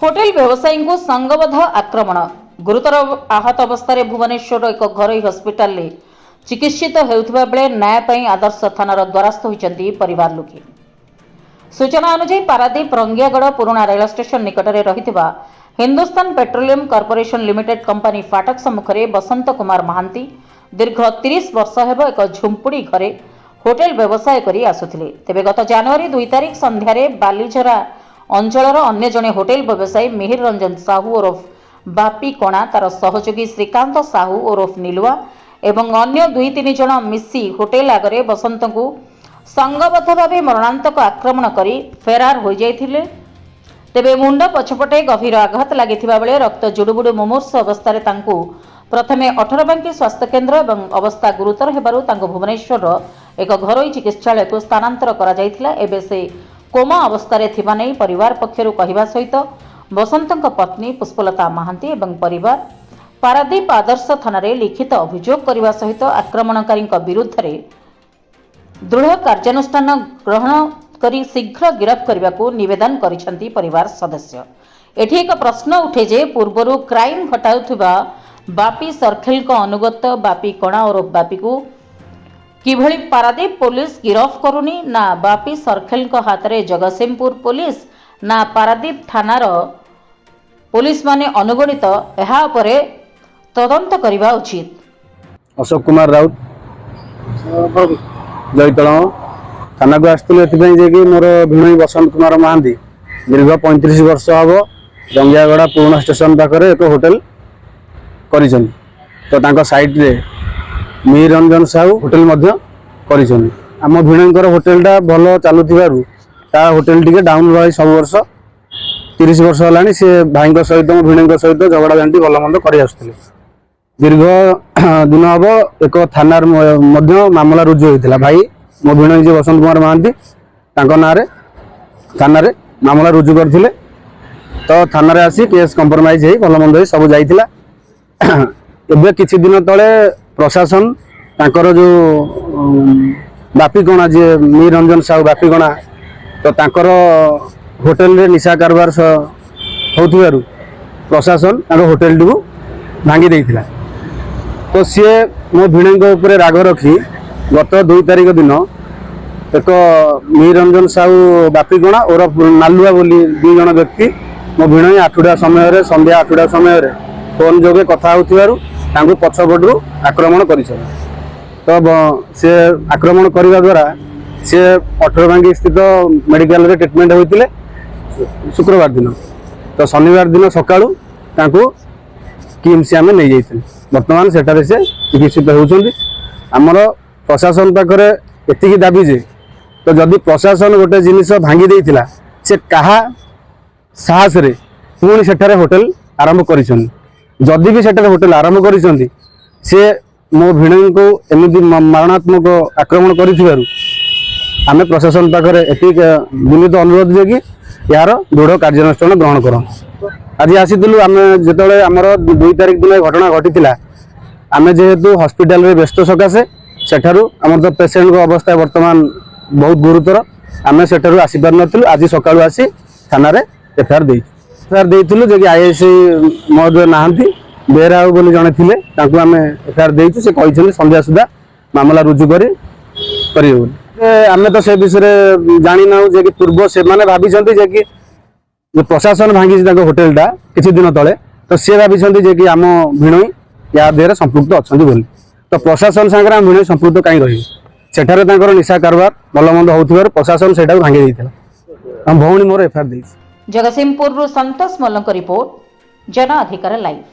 Hotel व्यवसायी को संगबद्ध आक्रमण गुरुतर आहत अवस्था भुवनेश्वर एक घरोई हस्पिटाल चिकित्सित होउथिबा बेले न्याय पई आदर्श थानार द्वारस्थ होइचंती परिवार लोके। सूचना अनुसार पारादीप रंगियागढ़ पुराना रेल स्टेशन निकटरे रहिथिबा Hindustan petroleum corporation limited company फाटक सम्मुखरे बसंत कुमार महांती दीर्घ 30 वर्ष हेब एक झुंपुड़ी घरे होटेल व्यवसाय करी आसुथिले। तेबे गत जनवरी 2 तारिख संध्यारे बालीझरा अंचलर अन्य जणे होटेल व्यवसायी मिहिर रंजन साहू ओरफ बापी कणा तार सहयोगी श्रीकांत साहू ओरफ नीलुआ एवं अन्य 2-3 जण मिसी होटेल आगरे बसंत को संगबद्ध भावे मरणांतक आक्रमण करी फेरार हो जाइथिले। तेबे मुंड पछपटे गभीर आघात लागिथिबा बेले रक्त जुडुबुडु मुमूर्ष अवस्था तांकु प्रथमे 18 स्वास्थ्य केन्द्र एवं अवस्था गुरुतर हेबारु तांको भुवनेश्वर एक घरोई चिकित्सालय को स्थानांतर करा जाइथिला। एबे से कोमा अवस्था थिबा नै परिवार पक्षरु कहिबा सहित बसंतक पत्नी पुष्पलता महांती एवं परिवार पारादीप आदर्श थाना लिखित अभियोग करने सहित आक्रमणकारी विरुद्ध दृढ़ कार्यानुष्ठान ग्रहण करी शीघ्र गिरफ्त करने को निवेदन करिसेंती परिवार सदस्य। एठी एक प्रश्न उठे जे पूर्वरु क्राइम घटाउथिबा बापी सर्खेल को अनुगत बापी कणा और बापी को किभली पारादीप पुलिस गिरफ करुनी ना बापी सर्खेल को हाथ रे जगतसिंहपुर पुलिस ना पारादीप थानार पुलिस माने अनुगणित एहा उपरे तदंत करबा उचित। अशोक कुमार राउत जयतल थाना को आसुले कि मोर भिणई बसंत कुमार महांती दीर्घ 35 वर्ष हम रंगियागढ़ पुराना स्टेशन पाखे एक होटेल करिछन तो तांका साइड रे मिहिर रंजन साहू होटेल करिछन। आम भिणईकर होटेलटा भल चलुथिबारु ता होटेल टिके डाउन रही सब वर्ष 30 वर्ष होलानी से भाई सहित मो भिणई सहित झगड़ा झांटी भल मंद कर आसुले। दीर्घ दिन हम एक थाना मामला रुजु होता भाई मो भिणई जी बसंत कुमार महांती ना थाना मामला रुजु करथिले तो थाना आसी केस कंप्रोमाइज हो भल मंद सब जाइथिला। एबे किछि दिन तले प्रशासन तांकर जो बापी कणा जे मिहिर रंजन साहू बापी कणा तो तांकर होटेल रे निशा कारबार होथिबारु प्रशासन तांकर होटेल टी भांगी देइथिला। तो सी मो भिणई उपरे राग रखी गत 2 तारिख दिन एक मिहिर रंजन साहू बापी कणा और नालुआ बोली 2 जण व्यक्ति मो भिणई 8टा समय संध्या 8टा समय फोन जोगे कथा होथिबारु तांको पछपटू आक्रमण करिछ। तो से आक्रमण करने द्वारा से 18 स्थित मेडिकल रे ट्रीटमेंट होइतिले शुक्रवार दिन तो शनिवार दिन सकाळू तांको किम्स आमे नै जाइथिले। वर्तमान सेठारे से चिकित्सित होउछन्ती। हमर प्रशासन पाखरे एतिकी दाबी जे तो जदि प्रशासन गोटे जिनिस भांगी देइथिला से कहा साहस रे पुणी सेठारे होटेल आरंभ करिछन्ती। जदि भी सेठारे होटेल आरंभ करिछन्ती से मो भिणई को एमती मारणात्मक आक्रमण करिथिबारु आमे प्रशासन पाखरे एतिक विनीत अनुरोध जे कि यार दृढ़ कार्यानुष्ठान ग्रहण कर। आज आसीलु आम जिते आमर 2 तारिख दिन घटना घटी आम जेहेतु हॉस्पिटल रे व्यस्त सकाशे सेठारु आमर तो पेशेंट को अवस्था वर्तमान बहुत गुरुतर आम सेठारु आसी पार नथिलु। आज सकाळु आसी थाना रे एफआईआर देइथिलु जे कि आईएससी महोदय नाहंती बेराउ बोली जणे थिले तांको आम एफआईआर देइछु। से कहिथिले संध्या सुधा मामला रुजु करियो। आमे तो से विषय जानि ना जे कि पूर्व से माने भाबिसंती जे कि जो प्रशासन भांगी तांको होटेलटा किछि दिन तळे तो से भाबिसंती जे कि आम भिणई या देहरे संपुक्त अछंती बोली। तो प्रशासन संगे आम भिणई संपुक्त काई रही सेठारे तांकर निशा कारबार भलमंद होउथिबार प्रशासन सेटा भांगी देइथिला। हम भौणी मोर एफआईआर देइछि। जगतसिंहपुर संतोष मल्लक रिपोर्ट जन अधिकार लाइव।